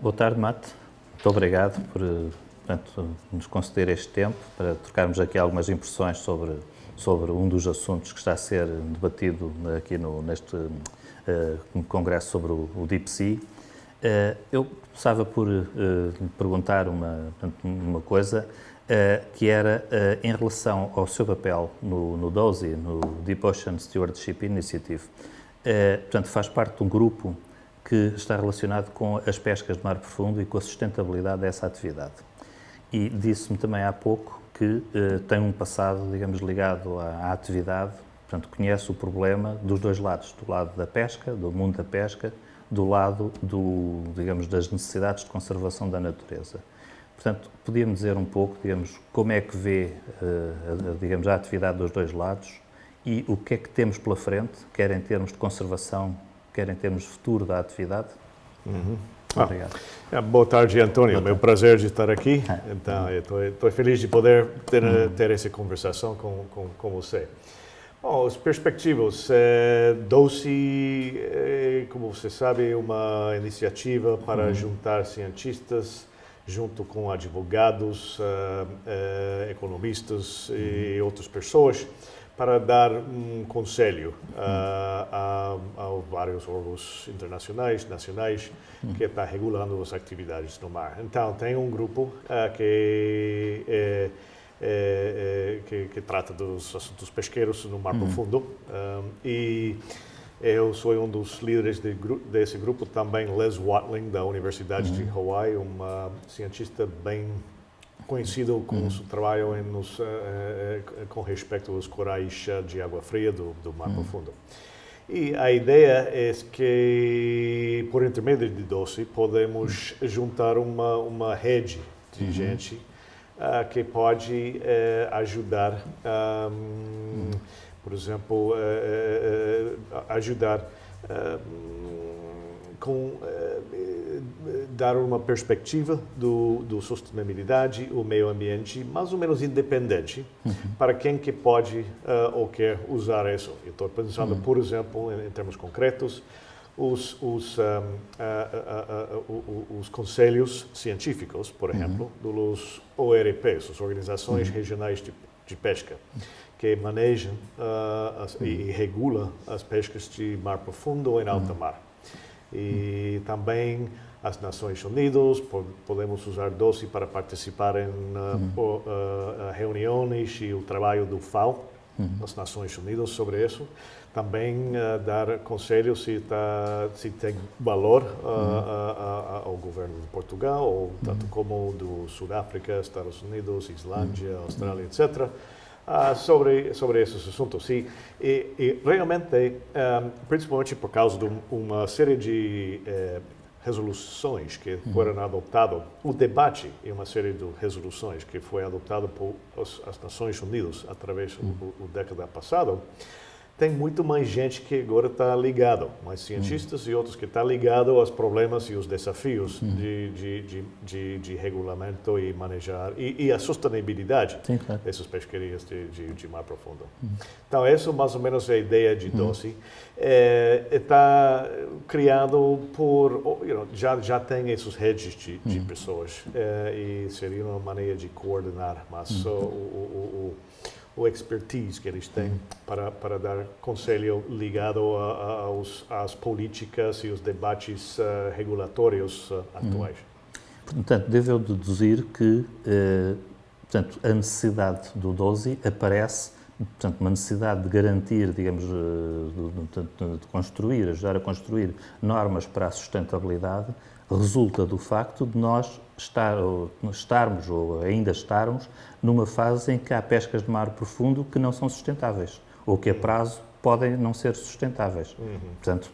Boa tarde, Mate. Muito obrigado por portanto, nos conceder este tempo para trocarmos aqui algumas impressões sobre um dos assuntos que está a ser debatido aqui neste congresso sobre o Deep Sea. Eu começava por lhe perguntar uma coisa, que era em relação ao seu papel no DOSI, no Deep Ocean Stewardship Initiative. Portanto, faz parte de um grupo que está relacionado com as pescas de mar profundo e com a sustentabilidade dessa atividade. E disse-me também há pouco que tem um passado, digamos, ligado à atividade, portanto, conhece o problema dos dois lados, do lado da pesca, do mundo da pesca, do lado, digamos, das necessidades de conservação da natureza. Portanto, podia-me dizer um pouco, digamos, como é que vê, digamos, a atividade dos dois lados e o que é que temos pela frente, quer em termos de conservação, quer em termos de futuro da atividade? Obrigado. Boa tarde, Antônio. É meu prazer de estar aqui. Então, estou feliz de poder ter essa conversação com você. Bom, as perspectivas. DOSI, como você sabe, é uma iniciativa para juntar cientistas junto com advogados, economistas e outras pessoas para dar um conselho a vários órgãos internacionais, nacionais, que está regulando as atividades no mar. Então, tem um grupo que trata dos assuntos pesqueiros no mar profundo, e eu sou um dos líderes desse grupo, também Les Watling, da Universidade de Hawaii, uma cientista bem conhecido com o seu trabalho com respeito aos corais de água fria do mar profundo. E a ideia é que, por intermédio de DOSI, podemos juntar uma rede de gente que pode ajudar, por exemplo, ajudar dar uma perspectiva do sustentabilidade, o meio ambiente, mais ou menos independente, para quem que pode ou quer usar isso. Eu estou pensando, por exemplo, em termos concretos, os conselhos científicos, por exemplo, dos ORPs, as Organizações Regionais de Pesca, que manejam e regulam as pescas de mar profundo e em alta mar. E também as Nações Unidas, podemos usar DOSI para participar em reuniões e o trabalho do FAO, das Nações Unidas, sobre isso. Também dar conselhos se tem valor ao governo de Portugal, ou tanto como do Sudáfrica, Estados Unidos, Islândia, Austrália, etc., sobre esses assuntos. E realmente, principalmente por causa de uma série de resoluções que foram adotadas, o debate em uma série de resoluções que foi adotado por as Nações Unidas através da década passada, tem muito mais gente que agora está ligado, mais cientistas e outros que estão ligados aos problemas e os desafios de regulamento e manejar e a sustentabilidade dessas pesquarias de mar profundo. Então, essa mais ou menos é a ideia de DOSI. Está criado por, já tem essas redes de pessoas, e seria uma maneira de coordenar mais o expertise que eles têm para dar conselho ligado às políticas e os debates regulatórios atuais. Portanto, devo eu deduzir que portanto, a necessidade do DOSI aparece, portanto, uma necessidade de garantir, digamos, de construir, ajudar a construir normas para a sustentabilidade, resulta do facto de nós estarmos ou ainda estarmos numa fase em que há pescas de mar profundo que não são sustentáveis ou que a prazo podem não ser sustentáveis. Portanto,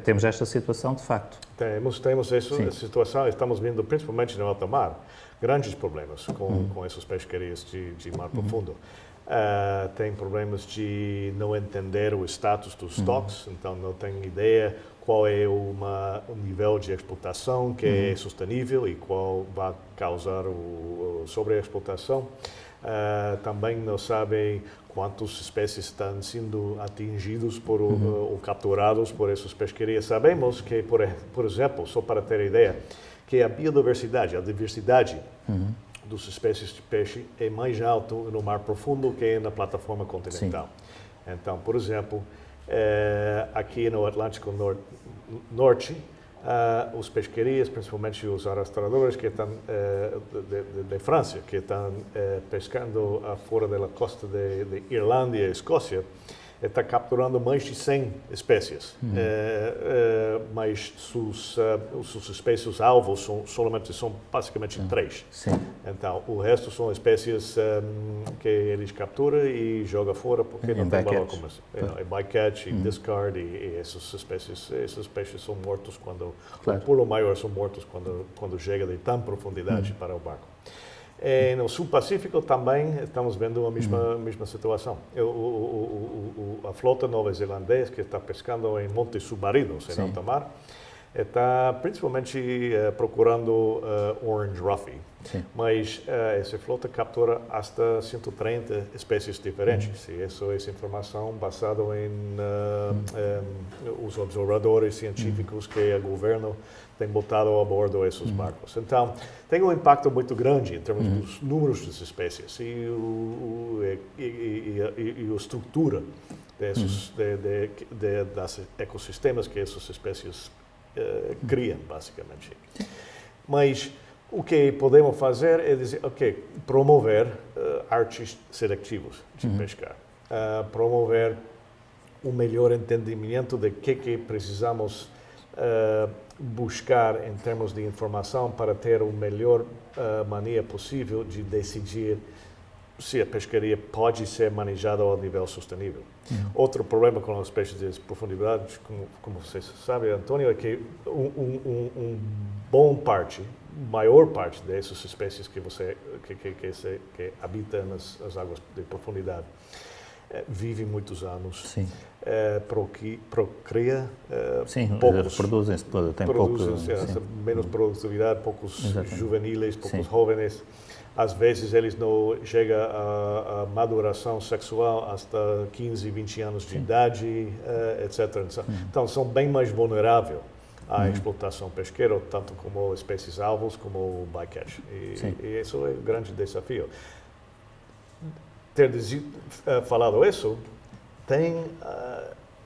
temos esta situação de facto. Temos essa situação, estamos vendo principalmente no alto mar, grandes problemas com essas pescarias de mar profundo. Tem problemas de não entender o status dos estoques, então não tem ideia qual é o nível de explotação que é sustentável e qual vai causar sobreexplotação. Também não sabem quantas espécies estão sendo atingidas ou capturadas por essas pesquarias. Sabemos que, por exemplo, só para ter ideia, que a biodiversidade, a diversidade das espécies de peixe é mais alto no mar profundo que na plataforma continental. Sim. Então, por exemplo, aqui no Atlântico Norte, os pesquerias, principalmente os arrastradores que estão de França, que estão pescando fora da costa de Irlanda e Escócia, está capturando mais de 100 espécies, mas suas espécies alvos são basicamente 3. Sim. Então, o resto são espécies que eles capturam e jogam fora porque não tem valor comercial. É bycatch, discard, e esses peixes são mortos quando, o pulo maior são mortos quando chega de tão profundidade para o barco. No Sul Pacífico também estamos vendo a mesma situação. A flota nova-zelandesa que está pescando em Montes Submarinos, em alta mar, está principalmente procurando Orange Roughy. Sim. Mas essa flota captura até 130 espécies diferentes. E isso é informação baseada em os observadores científicos que o governo tem botado a bordo esses barcos. Então, tem um impacto muito grande em termos dos números das espécies e a estrutura das ecossistemas que essas espécies criam, basicamente. Mas o que podemos fazer é dizer, promover artes seletivos de pescar, promover um melhor entendimento de que precisamos buscar em termos de informação para ter a melhor maneira possível de decidir se a pescaria pode ser manejada ao nível sustentável. Outro problema com as peixes de profundidade, como você sabe, Antônio, é que maior parte dessas espécies que habitam nas águas de profundidade vivem muitos anos, procria poucos, produzem-se, menos produtividade, poucos juvenis, poucos jovens. Às vezes eles não chegam à maduração sexual hasta 15, 20 anos de idade, etc. Então são bem mais vulneráveis à explotação pesqueira, tanto como espécies alvos como o bycatch. E isso é um grande desafio. Ter falado isso, tem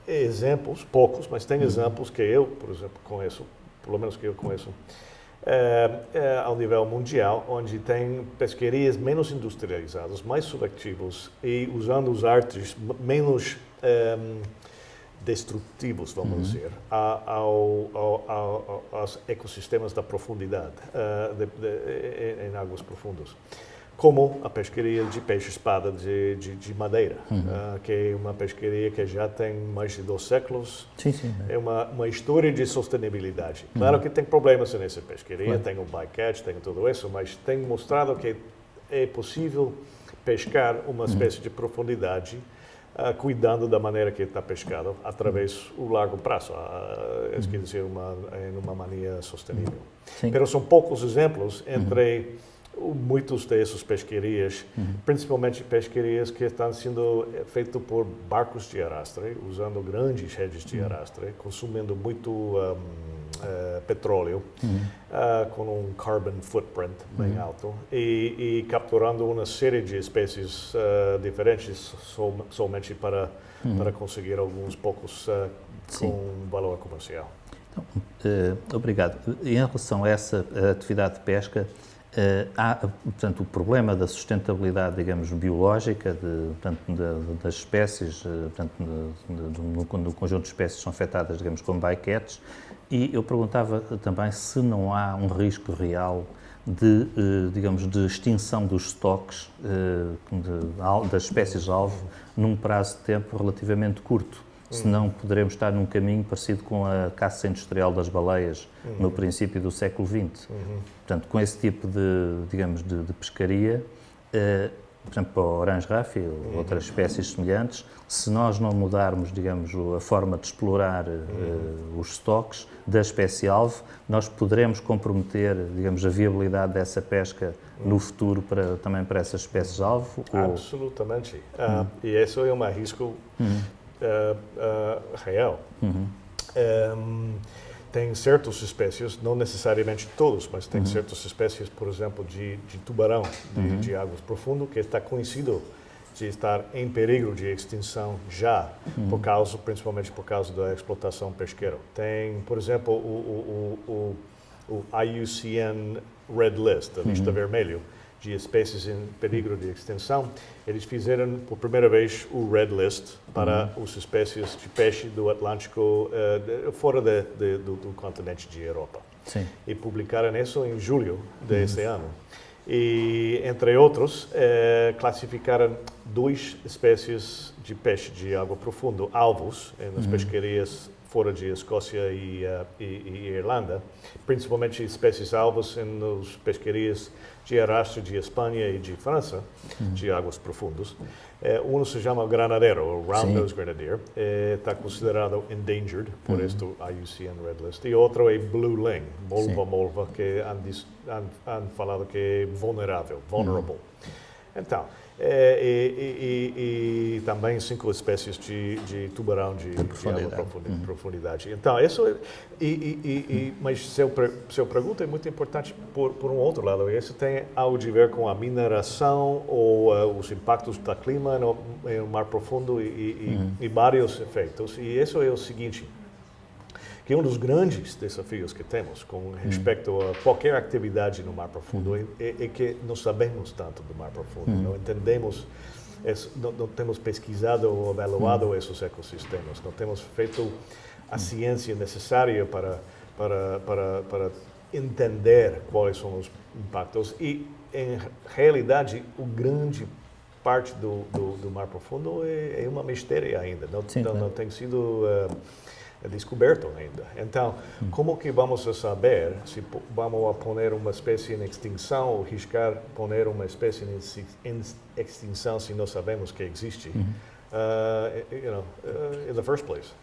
exemplos, poucos, mas tem exemplos que eu, por exemplo, conheço, pelo menos que eu conheço, ao nível mundial, onde tem pesquerias menos industrializadas, mais seletivos e usando os artes menos destrutivos, vamos dizer, aos ecossistemas da profundidade, em águas profundas. Como a pesqueria de peixe-espada de madeira, que é uma pesqueria que já tem mais de 2 séculos. É uma história de sustentabilidade. Claro que tem problemas nessa pesqueria, tem o bycatch, tem tudo isso, mas tem mostrado que é possível pescar uma espécie de profundidade cuidando da maneira que está pescado através do largo prazo, quer dizer, em uma maneira sustentável. Mas são poucos exemplos entre muitos dessas pesquerias, principalmente pesquerias que estão sendo feitas por barcos de arrastre, usando grandes redes de arrastre, consumindo muito petróleo, com um carbon footprint bem alto, e capturando uma série de espécies diferentes somente para conseguir alguns poucos com valor comercial. Então, obrigado. Em relação a essa atividade de pesca, há, portanto, o problema da sustentabilidade, digamos, biológica, das espécies, portanto, no conjunto de espécies que são afetadas, digamos, como bycatch, e eu perguntava também se não há um risco real de, digamos, de extinção dos estoques das espécies-alvo num prazo de tempo relativamente curto. Senão poderemos estar num caminho parecido com a caça industrial das baleias no princípio do século XX. Portanto, com esse tipo de pescaria, por exemplo, o Orange Roughy ou outras espécies semelhantes, se nós não mudarmos, digamos, a forma de explorar os estoques da espécie-alvo, nós poderemos comprometer, digamos, a viabilidade dessa pesca no futuro também para essas espécies-alvo? Absolutamente. E isso é um risco real. tem certas espécies, não necessariamente todos, mas tem certas espécies, por exemplo, de tubarão de águas profundas, que está conhecido de estar em perigo de extinção já, principalmente por causa da explotação pesqueira. Tem, por exemplo, o IUCN Red List, a lista vermelha de espécies em perigo de extinção. Eles fizeram por primeira vez o Red List para as espécies de peixe do Atlântico fora do continente de Europa. Sim. E publicaram isso em julho deste ano. E, entre outros, classificaram 2 espécies de peixe de água profunda, alvos, nas pesquarias fora de Escócia e Irlanda, principalmente espécies alvos nas pesquarias de arrasto de Espanha e de França, de águas profundas. Um se chama granadeiro, o Round-Nosed Grenadier, está considerado endangered por este IUCN Red List. E outro é Blue Ling, molva, que han falado que é vulnerable. Então, e também 5 espécies de tubarão de profundidade. Então, isso mas seu pergunta é muito importante por um outro lado. Isso tem algo a ver com a mineração ou os impactos do clima no mar profundo e vários efeitos. E isso é o seguinte, que um dos grandes desafios que temos com respeito a qualquer atividade no mar profundo é que não sabemos tanto do mar profundo, não entendemos, não temos pesquisado ou avaliado esses ecossistemas, não temos feito a ciência necessária para entender quais são os impactos e, em realidade, o grande parte do mar profundo é uma mistério ainda, não tem sido descoberto ainda. Então, como que vamos a saber se vamos a poner uma espécie em extinção ou riscar poner uma espécie em extinção se não sabemos que existe? In the first place.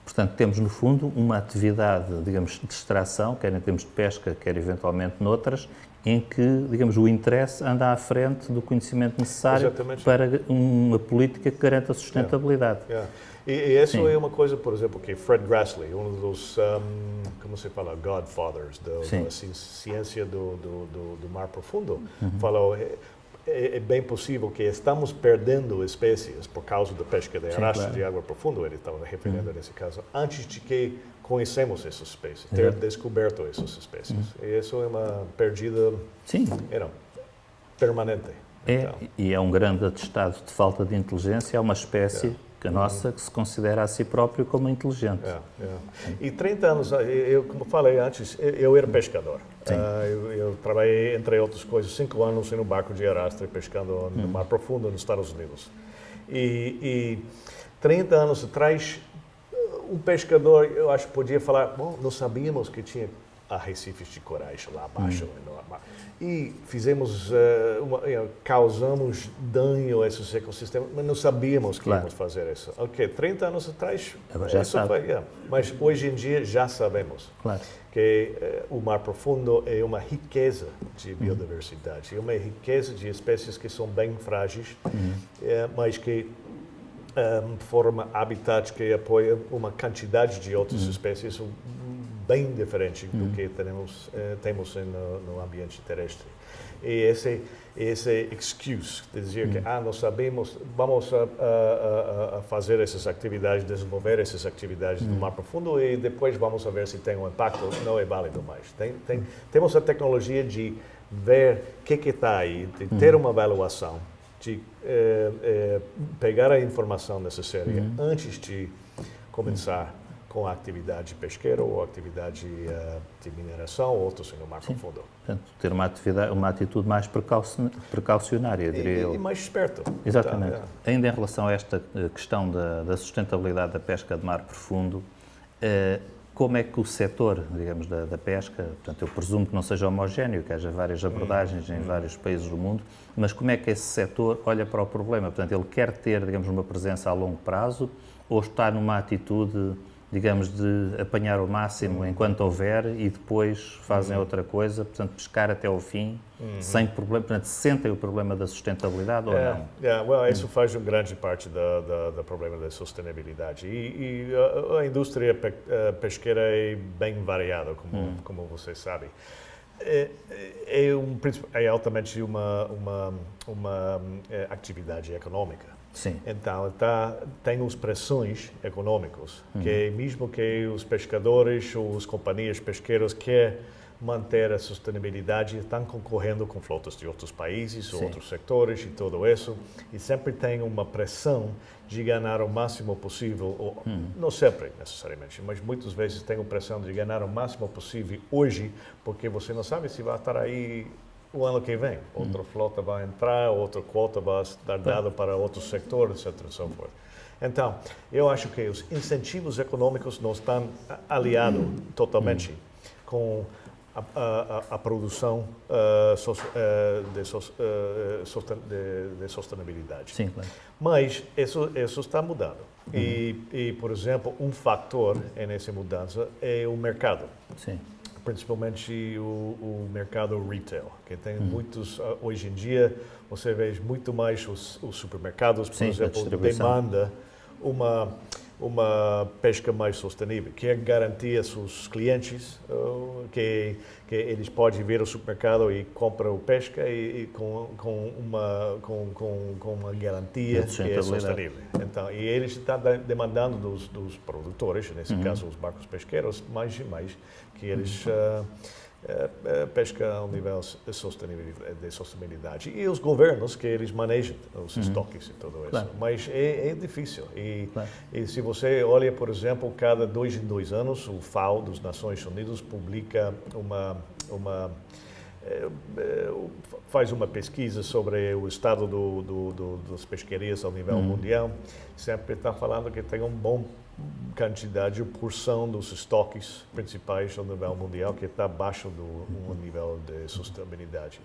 Portanto, temos no fundo uma atividade, digamos, de extração, quer em termos de pesca, quer eventualmente noutras, em que, digamos, o interesse anda à frente do conhecimento necessário para uma política que garanta a sustentabilidade. E isso é uma coisa, por exemplo, que Fred Grassley, um dos, como se fala, godfathers da ciência do mar profundo, falou, é bem possível que estamos perdendo espécies por causa da pesca de arrasto de água profunda, ele estava referindo nesse caso, antes de que conhecemos essas espécies, ter descoberto essas espécies. E isso é uma perdida permanente. E é um grande atestado de falta de inteligência, é uma espécie que a nossa, que se considera a si próprio como inteligente. E 30 anos, como falei antes, eu era pescador. Eu trabalhei, entre outras coisas, 5 anos no barco de arrasto, pescando no mar profundo nos Estados Unidos. E 30 anos atrás, um pescador, eu acho que podia falar, bom, não sabíamos que tinha arrecifes de corais lá abaixo. E fizemos, causamos dano a esses ecossistemas, mas não sabíamos que íamos fazer isso. 30 anos atrás, mas hoje em dia já sabemos que o mar profundo é uma riqueza de biodiversidade, é uma riqueza de espécies que são bem frágeis, mas que formam habitats que apoiam uma quantidade de outras espécies bem diferente do que temos no ambiente terrestre. E esse excuse de dizer que não sabemos, vamos a fazer essas atividades, desenvolver essas atividades no mar profundo e depois vamos a ver se tem um impacto, não é válido mais. Temos a tecnologia de ver o que está aí, de ter uma avaliação, de pegar a informação necessária antes de começar com a atividade pesqueira ou atividade de mineração ou outros no mar profundo. Portanto, ter uma atitude mais precaucionária, diria eu. E mais esperto. Exatamente. Ainda em relação a esta questão da sustentabilidade da pesca de mar profundo, como é que o setor, digamos, da pesca, portanto, eu presumo que não seja homogéneo, que haja várias abordagens em vários países do mundo, mas como é que esse setor olha para o problema? Portanto, ele quer ter, digamos, uma presença a longo prazo ou está numa atitude digamos, de apanhar o máximo enquanto houver e depois fazem outra coisa, portanto, pescar até ao fim, sem problema, portanto, sentem o problema da sustentabilidade ou não? Isso faz uma grande parte do problema da sustentabilidade. E a indústria pesqueira é bem variada, como você sabe. É altamente uma atividade econômica. Sim. Então, tem as pressões econômicas, que mesmo que os pescadores ou as companhias pesqueiras querem manter a sustentabilidade, estão concorrendo com flotas de outros países, outros setores e tudo isso, e sempre tem uma pressão de ganhar o máximo possível, ou, não sempre necessariamente, mas muitas vezes tem a pressão de ganhar o máximo possível hoje, porque você não sabe se vai estar aí o ano que vem. Outra flota vai entrar, outra quota vai estar dada para outro setor, etc. Então, eu acho que os incentivos econômicos não estão aliados totalmente com a produção de sustentabilidade. Sim, claro. Mas isso está mudando. E, por exemplo, um fator nessa mudança é o mercado. Sim. Principalmente o mercado retail, que tem muitos, hoje em dia, você vê muito mais os supermercados, por exemplo, demanda uma pesca mais sustentável, que é garantir aos seus clientes que eles podem vir ao supermercado e comprar o pesca e com uma garantia que é sustentável. Então, e eles estão demandando dos produtores, nesse caso os barcos pesqueiros, mais e mais que eles pesca ao nível de sustentabilidade. E os governos que eles manejam os estoques e tudo isso. Claro. Mas é difícil. E se você olha, por exemplo, cada 2 em 2 anos, o FAO dos Nações Unidas publica faz uma pesquisa sobre o estado das pesquarias ao nível mundial. Sempre está falando que tem bom quantidade, porção dos estoques principais ao nível mundial que está abaixo do nível de sustentabilidade.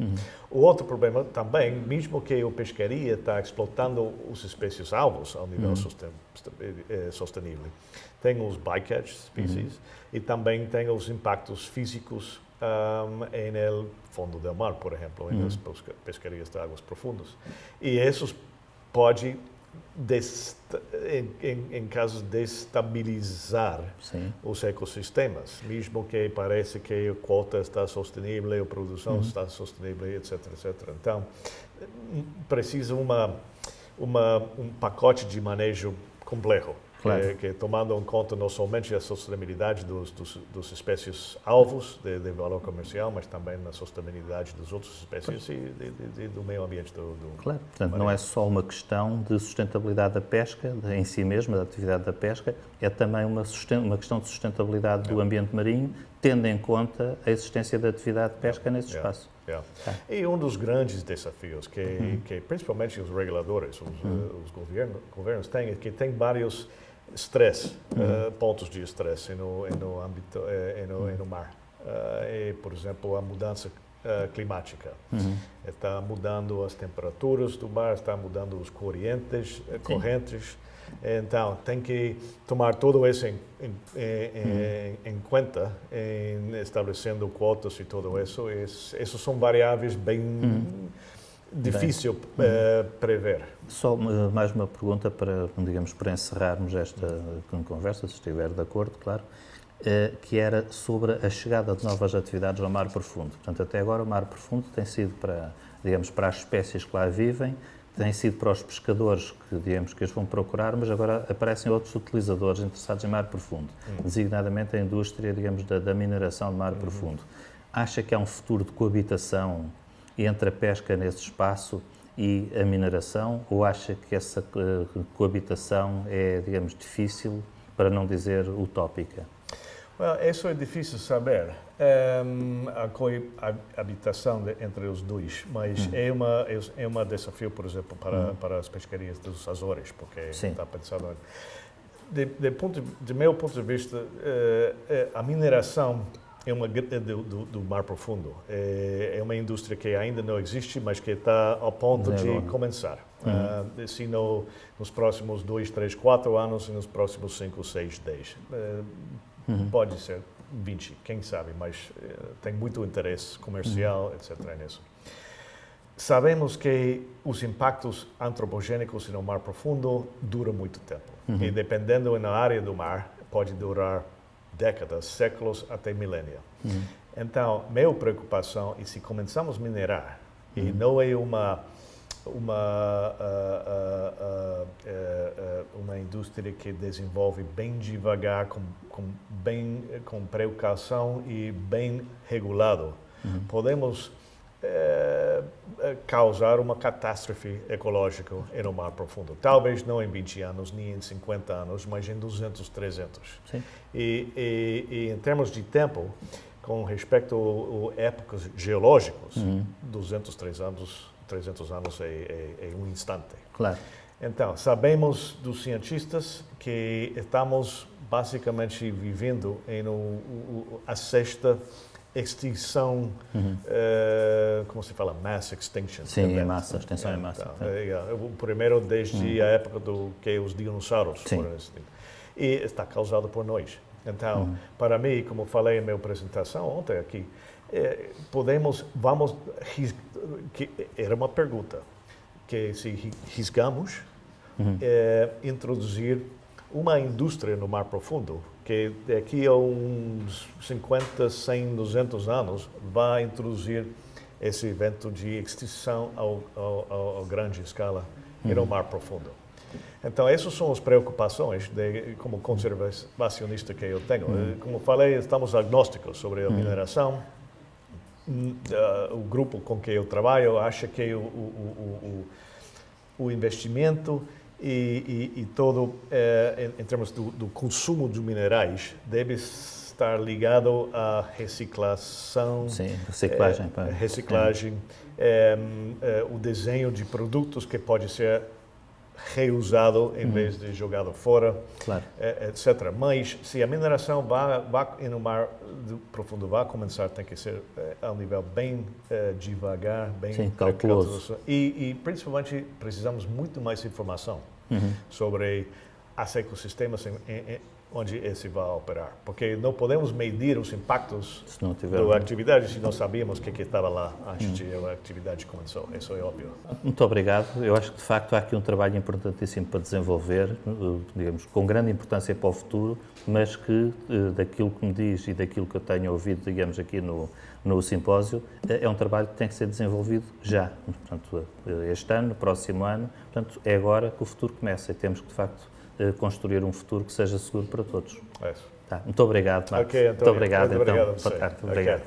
O outro problema também, mesmo que a pescaria está explotando as espécies alvos ao nível sustentável, tem os bycatch species e também tem os impactos físicos no fundo do mar, por exemplo, nas pescarias de águas profundas. E esses podem em casos de destabilizar os ecossistemas, mesmo que pareça que a quota está sustentável, a produção está sustentável, etc. Então, precisa um pacote de manejo complexo, que tomando em conta não somente a sustentabilidade dos espécies alvos de valor comercial, mas também a sustentabilidade das outras espécies e do meio ambiente Claro, portanto, não é só uma questão de sustentabilidade da pesca, em si mesma, da atividade da pesca, é também uma questão de sustentabilidade do ambiente marinho, tendo em conta a existência da atividade de pesca nesse espaço. E um dos grandes desafios que principalmente os reguladores, os governos têm, é que tem vários pontos de estresse no âmbito no mar. Por exemplo, a mudança climática. Está mudando as temperaturas do mar, está mudando as correntes. Então, tem que tomar tudo isso em conta, estabelecendo quotas e tudo isso. Essas são variáveis bem difícil prever. Só mais uma pergunta para encerrarmos esta conversa, se estiver de acordo, claro, que era sobre a chegada de novas atividades ao mar profundo. Portanto, até agora o mar profundo tem sido para as espécies que lá vivem, tem sido para os pescadores que as vão procurar, mas agora aparecem outros utilizadores interessados em mar profundo, designadamente a indústria, da mineração de mar profundo. Acha que há um futuro de coabitação entre a pesca nesse espaço e a mineração, ou acha que essa coabitação é, difícil, para não dizer utópica? Isso é difícil saber, a coabitação entre os dois, mas é um desafio, por exemplo, para as pescarias dos Açores, porque está pensando... Do meu ponto de vista, a mineração do mar profundo é uma indústria que ainda não existe, mas que está ao ponto de começar. Se nos próximos 2, 3, 4 anos e nos próximos 5, 6, 10. Pode ser 20, quem sabe, mas tem muito interesse comercial, etc. nisso. Sabemos que os impactos antropogênicos no mar profundo duram muito tempo. E dependendo na área do mar, pode durar décadas, séculos, até milênios. Então, minha preocupação é se começamos a minerar, e não é uma indústria que desenvolve bem devagar, com precaução e bem regulado, podemos causar uma catástrofe ecológica no mar profundo. Talvez não em 20 anos, nem em 50 anos, mas em 200, 300. Sim. E em termos de tempo, com respeito a épocas geológicas, 200, 300 anos é um instante. Claro. Então, sabemos dos cientistas que estamos basicamente vivendo em a sexta extinção, como se fala, mass extinction. Sim, em massa, extinção em massa. O primeiro desde a época que os dinossauros foram extintos. E está causado por nós. Então, para mim, como falei na minha apresentação ontem aqui, era uma pergunta, que se riscamos, introduzir uma indústria no mar profundo, que daqui a uns 50, 100, 200 anos vai introduzir esse evento de extinção a grande escala no mar profundo. Então, essas são as preocupações como conservacionista que eu tenho. Como falei, estamos agnósticos sobre a mineração. O grupo com que eu trabalho acha que o investimento e todo, em termos do consumo de minerais, deve estar ligado à reciclação. Sim, reciclagem. O desenho de produtos que pode ser reusado em vez de jogado fora, claro. etc. Mas se a mineração no mar profundo vai começar, tem que ser a um nível bem devagar, bem cauteloso. E principalmente precisamos muito mais informação sobre os ecossistemas onde esse vai operar, porque não podemos medir os impactos da atividade se não sabíamos o que estava lá antes de a atividade começou. Isso é óbvio. Muito obrigado. Eu acho que, de facto, há aqui um trabalho importantíssimo para desenvolver, digamos, com grande importância para o futuro, mas que, daquilo que me diz e daquilo que eu tenho ouvido, digamos, aqui no simpósio, é um trabalho que tem que ser desenvolvido já. Portanto, este ano, no próximo ano, portanto, é agora que o futuro começa e temos que, de facto, construir um futuro que seja seguro para todos. É isso. Tá. Muito obrigado, Marcos. Okay, muito obrigado, muito obrigado então. Boa tarde. Obrigado.